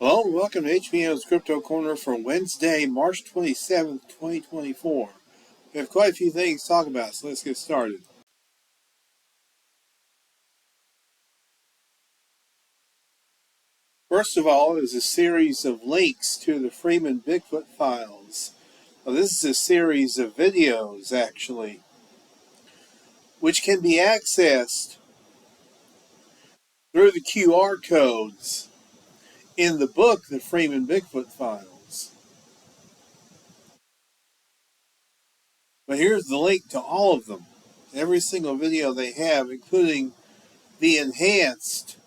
Hello and welcome to HBM's Crypto-Corner for Wednesday, March 27th, 2024. We have quite a few things to talk about, so let's get started. First of all is a series of links to the Freeman Bigfoot files. Now, this is a series of videos, actually, which can be accessed through the QR codes in the book, The Freeman Bigfoot Files. But here's the link to all of them. Every single video they have, including the enhanced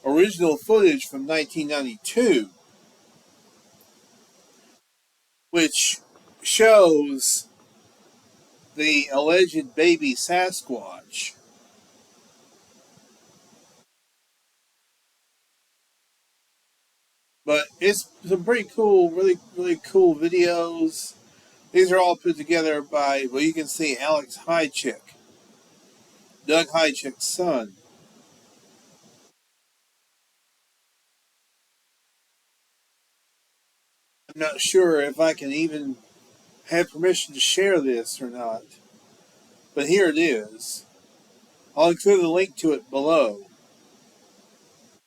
original footage from 1992, which shows the alleged baby Sasquatch. But it's some pretty cool, really cool videos. These are all put together by, well, you can see Alex Hychick, Doug Hychick's son. I'm not sure if I can even have permission to share this or not, but here it is. I'll include a link to it below.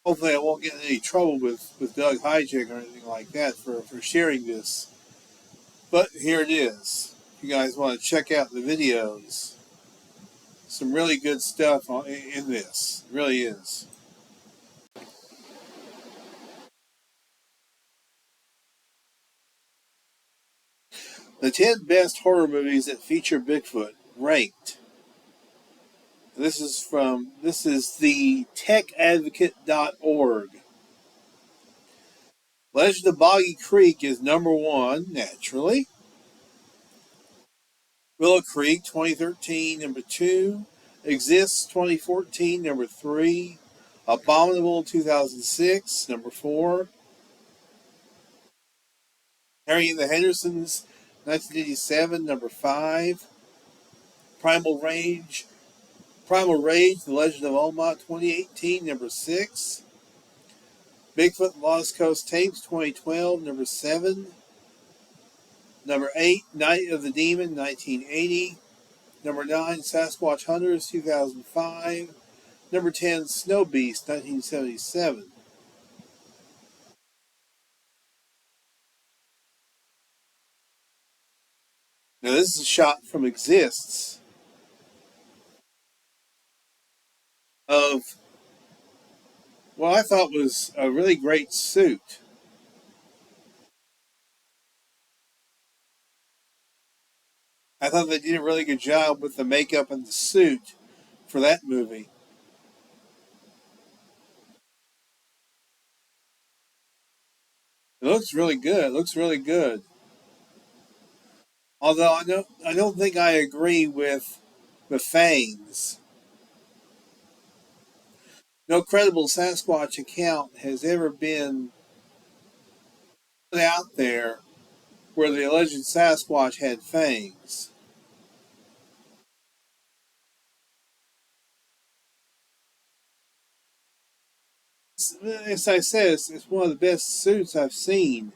Hopefully I won't get in any trouble with Doug Hychick or anything like that for sharing this. But here it is. If you guys want to check out the videos, some really good stuff in this. It really is. The 10 best horror movies that feature Bigfoot, ranked. This is the techadvocate.org. Legend of Boggy Creek is number 1, naturally. Willow Creek, 2013, number 2. Exists, 2014, number 3. Abominable, 2006, number 4. Harry and the Hendersons, 1987, number 5. Primal Rage, The Legend of Oma, 2018, number 6. Bigfoot Lost Coast Tapes, 2012, number 7. Number 8, Night of the Demon, 1980. Number 9, Sasquatch Hunters, 2005. Number 10, Snow Beast, 1977. Now this is a shot from Exists of what I thought was a really great suit. I thought they did a really good job with the makeup and the suit for that movie. It looks really good. It looks really good. Although I don't think I agree with the fangs. No credible Sasquatch account has ever been put out there where the alleged Sasquatch had fangs. As I said, it's one of the best suits I've seen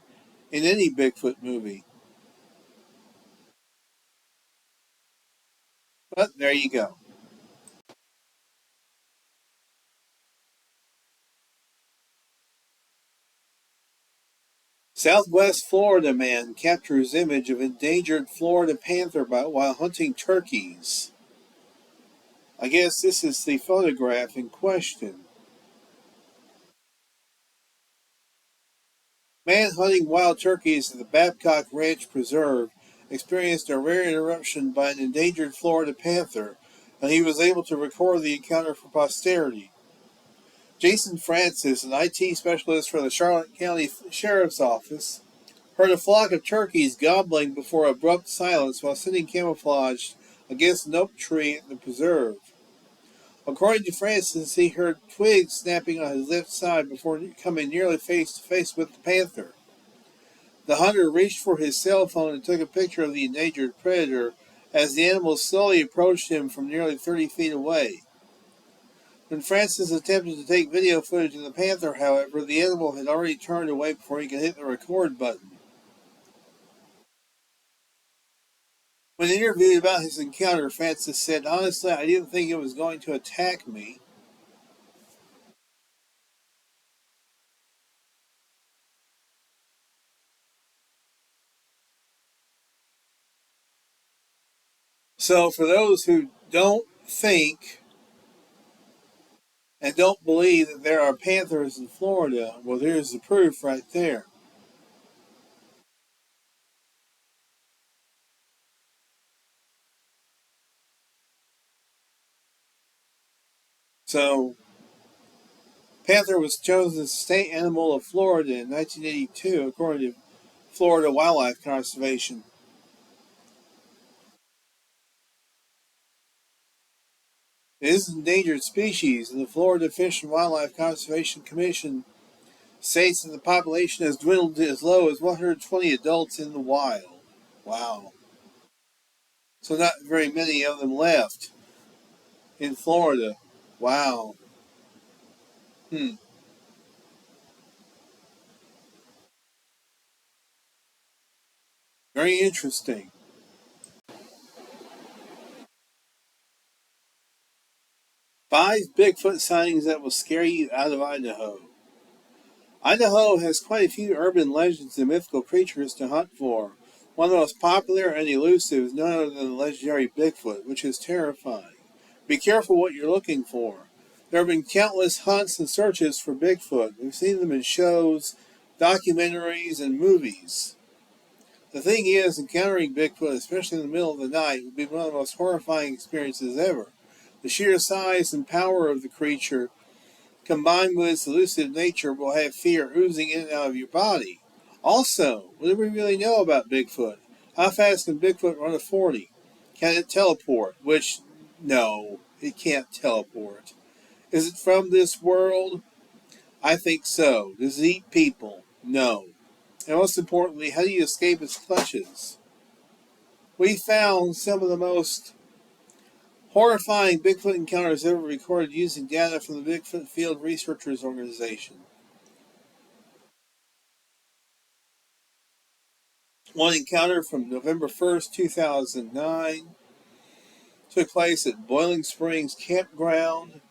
in any Bigfoot movie. But there you go. Southwest Florida man captures image of endangered Florida panther while hunting turkeys. I guess this is the photograph in question. Man hunting wild turkeys at the Babcock Ranch Preserve experienced a rare interruption by an endangered Florida panther, and he was able to record the encounter for posterity. Jason Francis, an IT specialist for the Charlotte County Sheriff's Office, heard a flock of turkeys gobbling before abrupt silence while sitting camouflaged against an oak tree at the preserve. According to Francis, he heard twigs snapping on his left side before coming nearly face to face with the panther. The hunter reached for his cell phone and took a picture of the endangered predator as the animal slowly approached him from nearly 30 feet away. When Francis attempted to take video footage of the panther, however, the animal had already turned away before he could hit the record button. When interviewed about his encounter, Francis said, "Honestly, I didn't think it was going to attack me." So, for those who don't think and don't believe that there are panthers in Florida, well, there's the proof right there. So, panther was chosen as the state animal of Florida in 1982, according to Florida Wildlife Conservation. It is an endangered species, and the Florida Fish and Wildlife Conservation Commission states that the population has dwindled to as low as 120 adults in the wild. Wow. So not very many of them left in Florida. Wow. Hmm. Very interesting. 5 Bigfoot sightings that will scare you out of Idaho. Idaho has quite a few urban legends and mythical creatures to hunt for. One of the most popular and elusive is none other than the legendary Bigfoot, which is terrifying. Be careful what you're looking for. There have been countless hunts and searches for Bigfoot. We've seen them in shows, documentaries, and movies. The thing is, encountering Bigfoot, especially in the middle of the night, would be one of the most horrifying experiences ever. The sheer size and power of the creature, combined with its elusive nature, will have fear oozing in and out of your body. Also, what do we really know about Bigfoot? How fast can Bigfoot run a 40? Can it teleport? Which, no, it can't teleport. Is it from this world? I think so. Does it eat people? No. And most importantly, how do you escape its clutches? We found some of the most horrifying Bigfoot encounters ever recorded using data from the Bigfoot Field Researchers Organization. One encounter from November 1st, 2009, took place at Boiling Springs Campground.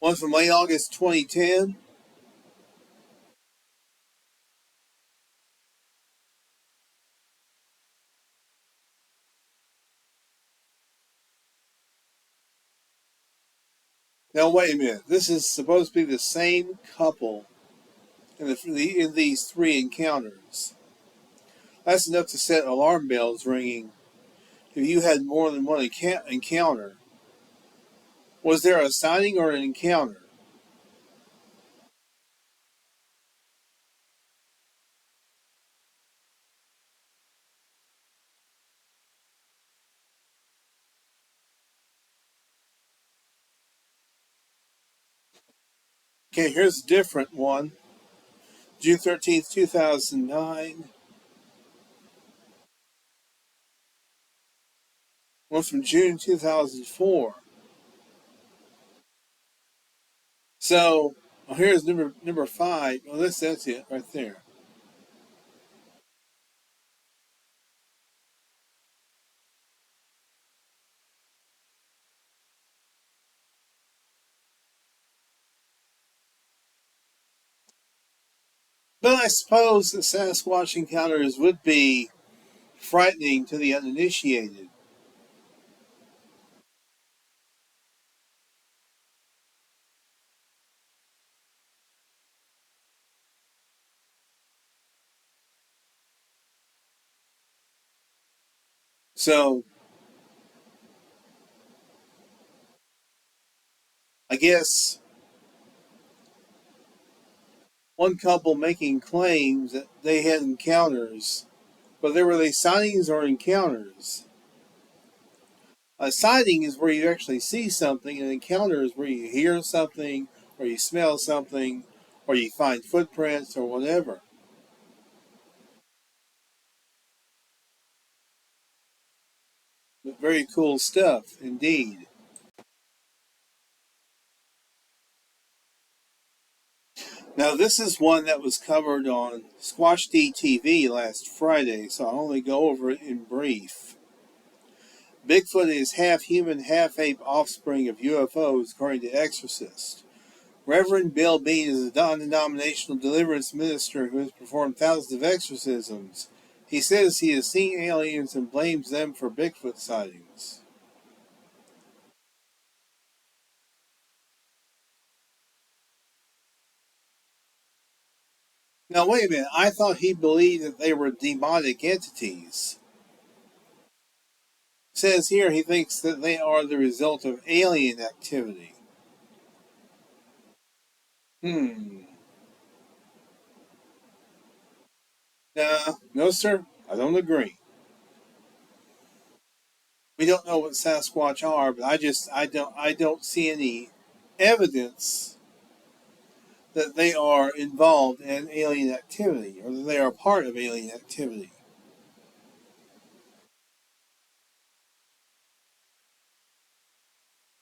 One from late August 2010. Now, wait a minute. This is supposed to be the same couple in these 3 encounters. That's enough to set alarm bells ringing. If you had more than one encounter, was there a sighting or an encounter? Okay, here's a different one. June 13th, 2009. One from June 2004. So, here's number 5. Well, that's it right there. But I suppose the Sasquatch encounters would be frightening to the uninitiated. So, I guess one couple making claims that they had encounters, but were they sightings or encounters? A sighting is where you actually see something, and an encounter is where you hear something, or you smell something, or you find footprints, or whatever. Very cool stuff, indeed. Now, this is one that was covered on Squash DTV last Friday, so I'll only go over it in brief. Bigfoot is half human, half ape offspring of UFOs, according to Exorcist. Reverend Bill Bean is a non-denominational deliverance minister who has performed thousands of exorcisms. He says he has seen aliens and blames them for Bigfoot sightings. Now, wait a minute. I thought he believed that they were demonic entities. It says here he thinks that they are the result of alien activity. Hmm. Nah, no, sir. I don't agree. We don't know what Sasquatch are, but I don't see any evidence that they are involved in alien activity or that they are part of alien activity.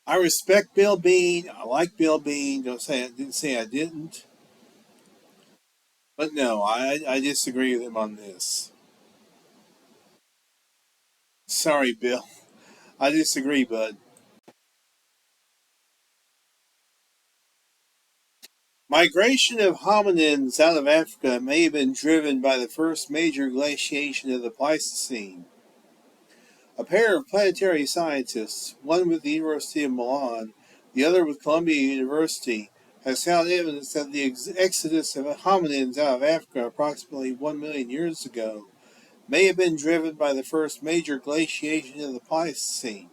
I respect Bill Bean. I like Bill Bean. Don't say I didn't say I didn't. But no, I disagree with him on this. Sorry, Bill. I disagree, bud. Migration of hominins out of Africa may have been driven by the first major glaciation of the Pleistocene. A pair of planetary scientists, one with the University of Milan, the other with Columbia University, has found evidence that the exodus of hominins out of Africa approximately 1 million years ago may have been driven by the first major glaciation of the Pleistocene.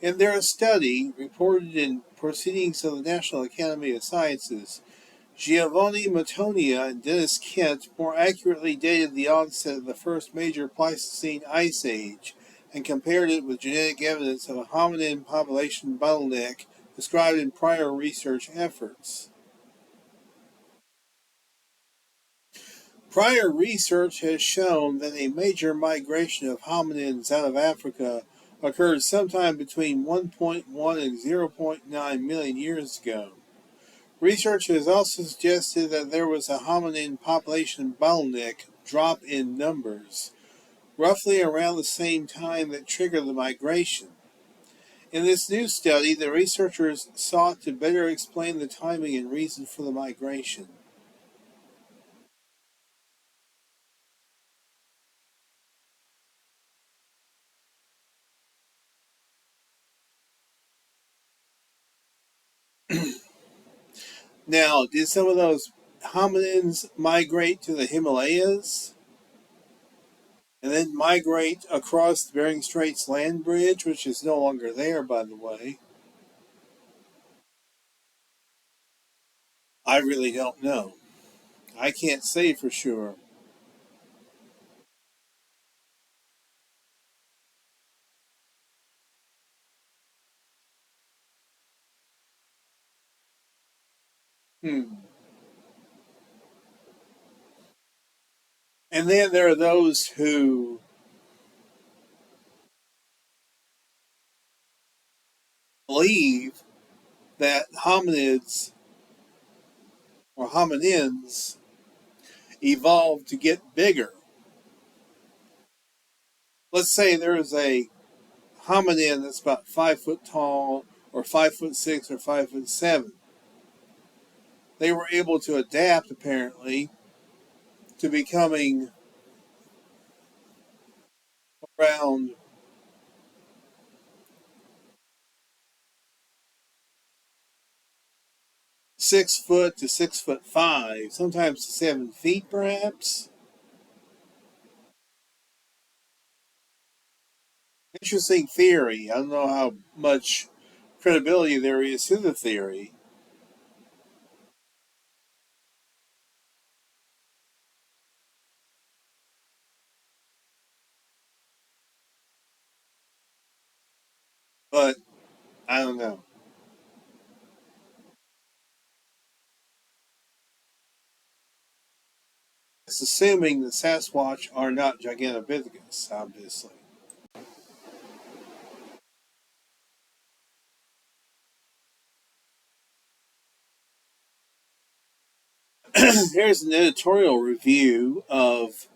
In their study, reported in Proceedings of the National Academy of Sciences, Giovanni Mattonia and Dennis Kent more accurately dated the onset of the first major Pleistocene ice age and compared it with genetic evidence of a hominin population bottleneck described in prior research efforts. Prior research has shown that a major migration of hominins out of Africa occurred sometime between 1.1 and 0.9 million years ago. Research has also suggested that there was a hominin population bottleneck drop in numbers, roughly around the same time that triggered the migration. In this new study, the researchers sought to better explain the timing and reason for the migration. Now, did some of those hominins migrate to the Himalayas and then migrate across the Bering Straits land bridge, which is no longer there, by the way? I really don't know. I can't say for sure. Hmm. And then there are those who believe that hominids or hominins evolved to get bigger. Let's say there's a hominin that's about 5 foot tall, or 5 foot 6, or 5 foot 7. They were able to adapt, apparently, to becoming around 6 foot to 6 foot 5, sometimes 7 feet, perhaps. Interesting theory. I don't know how much credibility there is to the theory, but I don't know. It's assuming that Sasquatch are not Gigantopithecus, obviously. Here's an editorial review of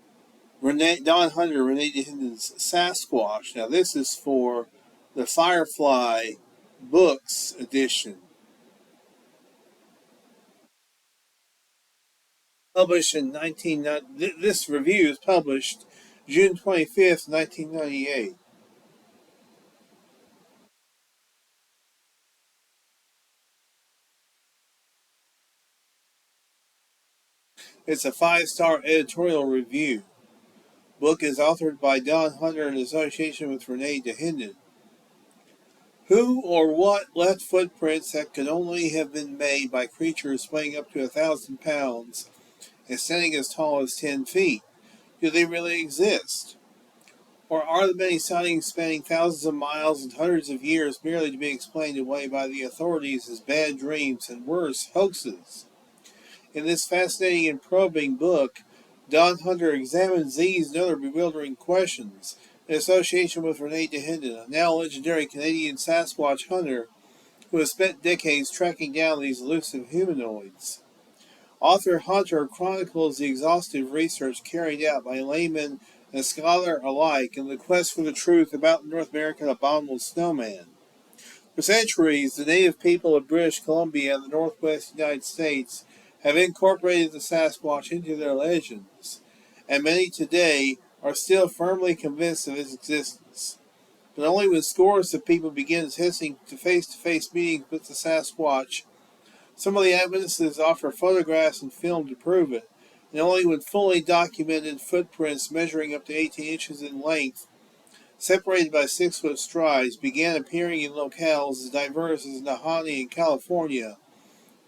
Don Hunter, Renee DeHinden's Sasquatch. Now, this is for the Firefly Books edition. Published in this review is published June 25th, 1998. It's a 5-star editorial review. Book is authored by Don Hunter in association with Renee DeHinden. Who or what left footprints that could only have been made by creatures weighing up to 1,000 pounds and standing as tall as 10 feet? Do they really exist? Or are the many sightings spanning thousands of miles and hundreds of years merely to be explained away by the authorities as bad dreams and worse, hoaxes? In this fascinating and probing book, Don Hunter examines these and other bewildering questions in association with Renee DeHinden, a now legendary Canadian Sasquatch hunter who has spent decades tracking down these elusive humanoids. Author Hunter chronicles the exhaustive research carried out by layman and scholar alike in the quest for the truth about the North American abominable snowman. For centuries, the native people of British Columbia and the northwest United States have incorporated the Sasquatch into their legends, and many today are still firmly convinced of its existence. But only when scores of people begin attesting to face meetings with the Sasquatch, some of the eyewitnesses offer photographs and film to prove it, and only when fully documented footprints measuring up to 18 inches in length, separated by 6-foot strides, began appearing in locales as diverse as Nahani in California,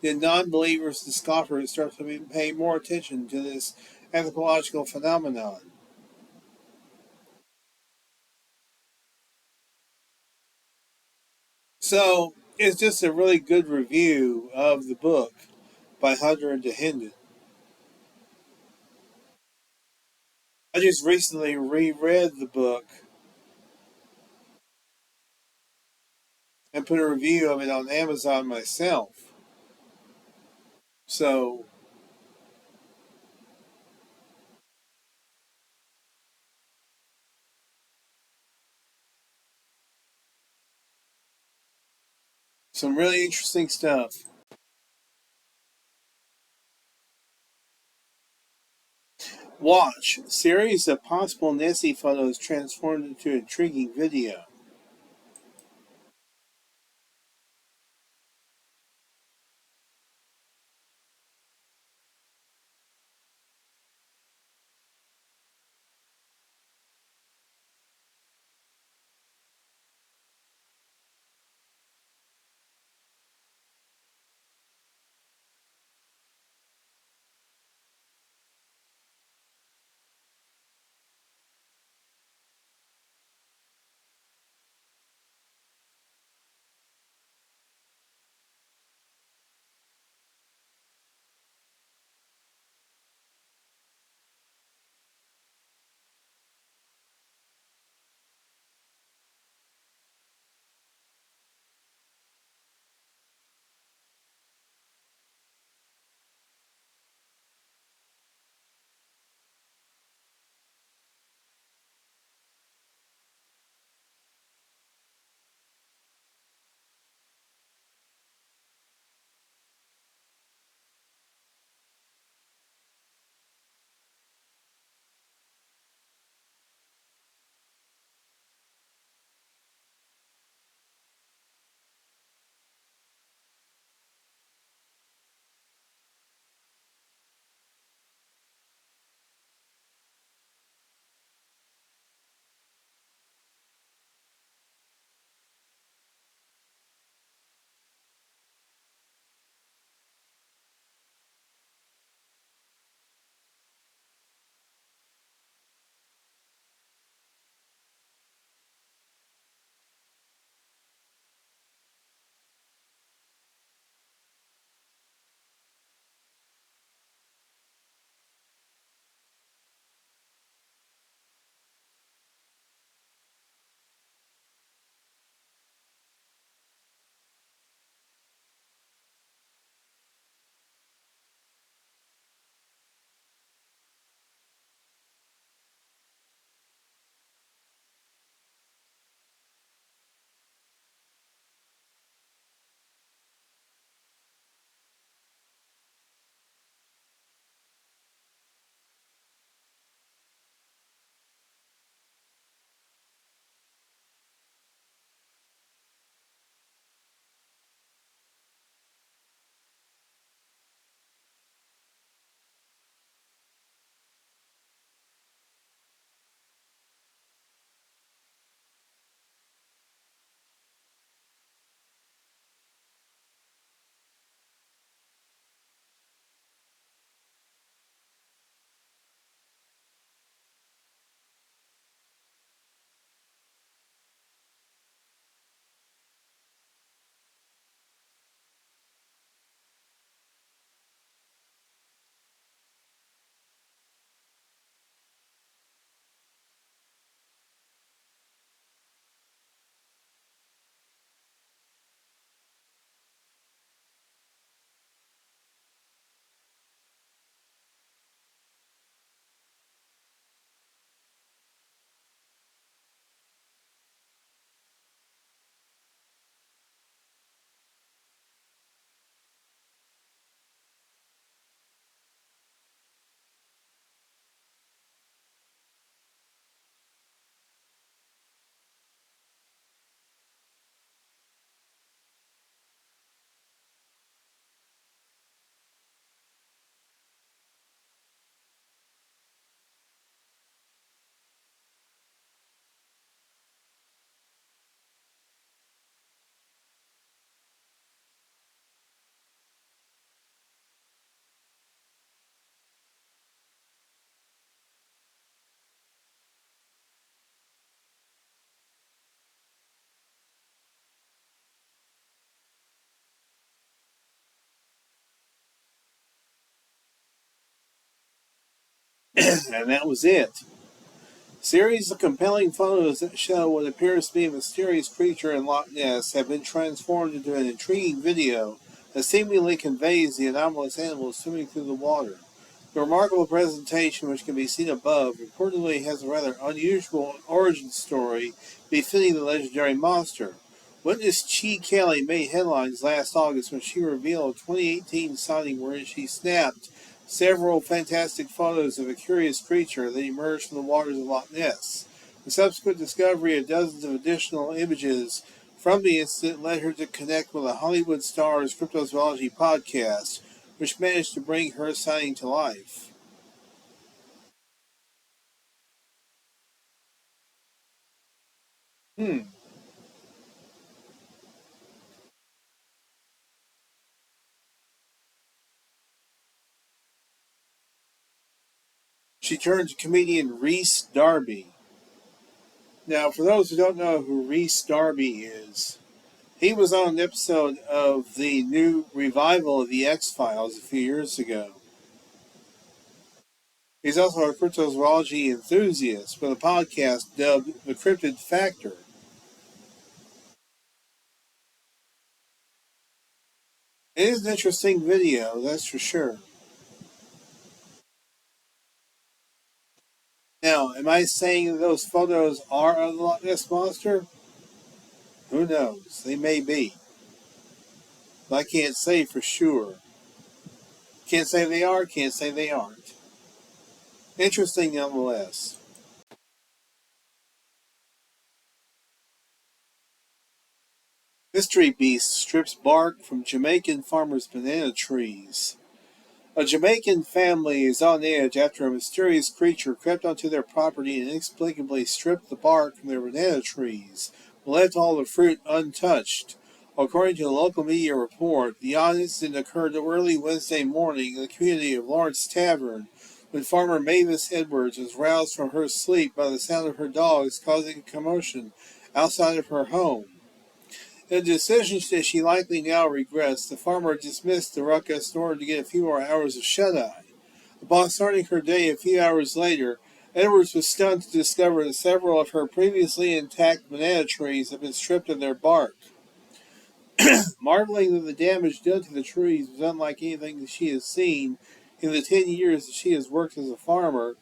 did non-believers and scoffers start to pay more attention to this anthropological phenomenon. So, it's just a really good review of the book by Hunter and DeHinden. I just recently reread the book and put a review of it on Amazon myself. So, some really interesting stuff. Watch. Series of possible Nessie photos transformed into intriguing video. And that was it. Series of compelling photos that show what appears to be a mysterious creature in Loch Ness have been transformed into an intriguing video that seemingly conveys the anomalous animal swimming through the water. The remarkable presentation, which can be seen above, reportedly has a rather unusual origin story befitting the legendary monster. Witness Chi Kelly made headlines last August when she revealed a 2018 sighting wherein she snapped several fantastic photos of a curious creature that emerged from the waters of Loch Ness. The subsequent discovery of dozens of additional images from the incident led her to connect with a Hollywood Star's cryptozoology podcast, which managed to bring her sighting to life. Hmm. She turned to comedian Rhys Darby. Now, for those who don't know who Rhys Darby is, he was on an episode of the new revival of The X-Files a few years ago. He's also a cryptozoology enthusiast with a podcast dubbed The Cryptid Factor. It is an interesting video, that's for sure. Now, am I saying that those photos are of the Loch Ness Monster? Who knows? They may be. But I can't say for sure. Can't say they are, can't say they aren't. Interesting nonetheless. Mystery beast strips bark from Jamaican farmers' banana trees. A Jamaican family is on edge after a mysterious creature crept onto their property and inexplicably stripped the bark from their banana trees, but left all the fruit untouched. According to a local media report, the incident occurred early Wednesday morning in the community of Lawrence Tavern, when farmer Mavis Edwards was roused from her sleep by the sound of her dogs causing a commotion outside of her home. In a decision that she likely now regrets, the farmer dismissed the ruckus in order to get a few more hours of shut-eye. Upon starting her day a few hours later, Edwards was stunned to discover that several of her previously intact banana trees had been stripped of their bark. Marveling that the damage done to the trees was unlike anything that she has seen in the 10 years that she has worked as a farmer,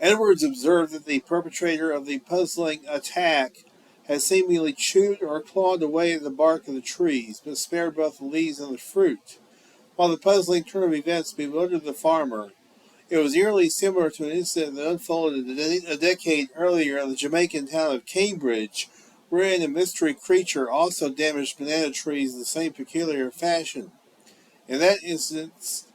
Edwards observed that the perpetrator of the puzzling attack had seemingly chewed or clawed away the bark of the trees, but spared both the leaves and the fruit. While the puzzling turn of events bewildered the farmer, it was eerily similar to an incident that unfolded a decade earlier in the Jamaican town of Cambridge, wherein a mystery creature also damaged banana trees in the same peculiar fashion. In that instance,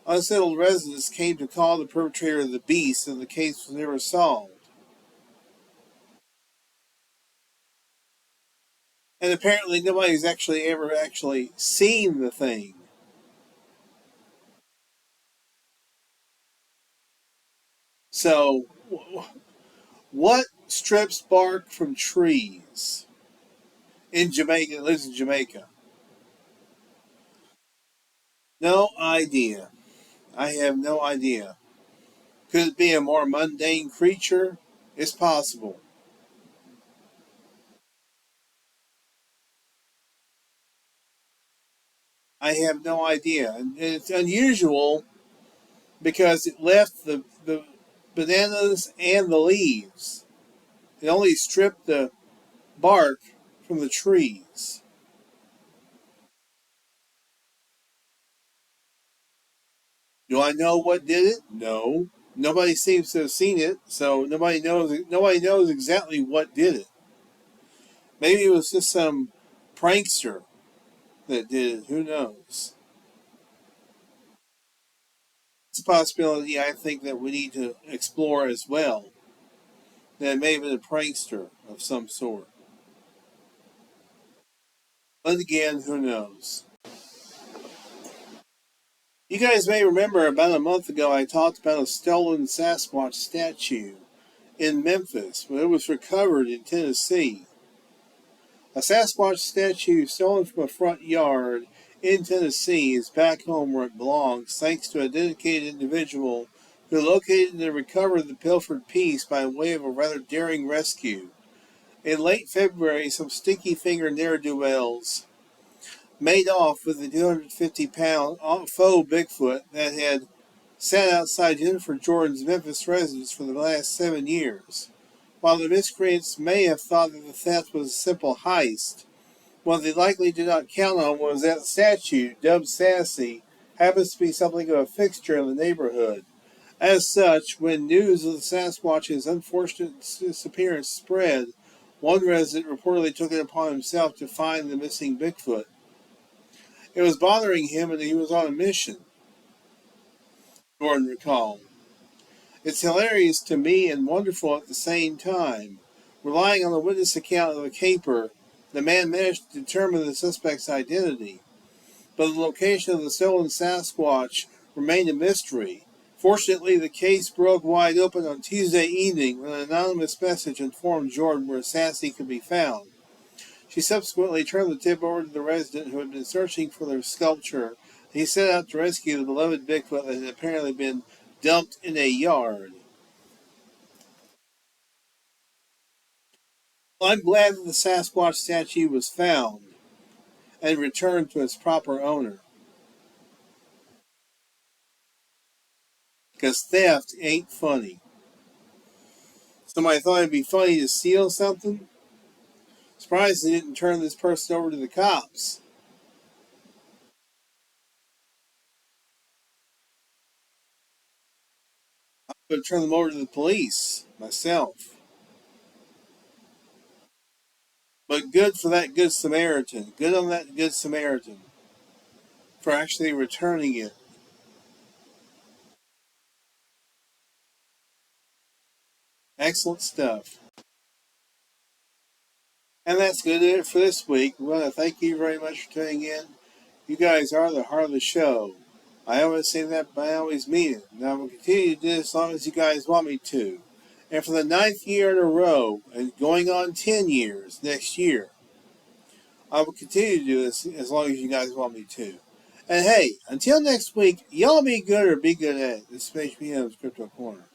unsettled residents came to call the perpetrator the beast, and the case was never solved. And apparently nobody's ever seen the thing. So, what strips bark from trees in Jamaica? It lives in Jamaica. No idea. I have no idea. Could it be a more mundane creature? It's possible. I have no idea. And it's unusual because it left the bananas and the leaves. It only stripped the bark from the trees. Do I know what did it? No. Nobody seems to have seen it, so nobody knows exactly what did it. Maybe it was just some prankster that did it. Who knows? It's a possibility I think that we need to explore as well. That it may have been a prankster of some sort. But again, who knows? You guys may remember about a month ago I talked about a stolen Sasquatch statue in Memphis, but it was recovered in Tennessee. A Sasquatch statue stolen from a front yard in Tennessee is back home where it belongs, thanks to a dedicated individual who located and recovered the pilfered piece by way of a rather daring rescue. In late February, some sticky-fingered ne'er-do-wells made off with the 250-pound faux Bigfoot that had sat outside Jennifer Jordan's Memphis residence for the last 7 years. While the miscreants may have thought that the theft was a simple heist, what they likely did not count on was that statue, dubbed Sassy, happens to be something of a fixture in the neighborhood. As such, when news of the Sasquatch's unfortunate disappearance spread, one resident reportedly took it upon himself to find the missing Bigfoot. It was bothering him and he was on a mission, Jordan recalled. It's hilarious to me and wonderful at the same time. Relying on the witness account of a caper, the man managed to determine the suspect's identity, but the location of the stolen Sasquatch remained a mystery. Fortunately, the case broke wide open on Tuesday evening when an anonymous message informed Jordan where Sassy could be found. She subsequently turned the tip over to the resident who had been searching for their sculpture, and he set out to rescue the beloved Bigfoot that had apparently been dumped in a yard. Well, I'm glad that the Sasquatch statue was found and returned to its proper owner. Because theft ain't funny. Somebody thought it'd be funny to steal something? Surprised they didn't turn this person over to the cops. I would turn them over to the police myself. But good for that good Samaritan. Good on that good Samaritan for actually returning it. Excellent stuff. And that's good it for this week. We want to thank you very much for tuning in. You guys are the heart of the show. I always say that, but I always mean it. And I will continue to do this as long as you guys want me to. And for the 9th year in a row, and going on 10 years next year, I will continue to do this as long as you guys want me to. And hey, until next week, y'all be good or be good at it. This is May-HBM's Crypto Corner.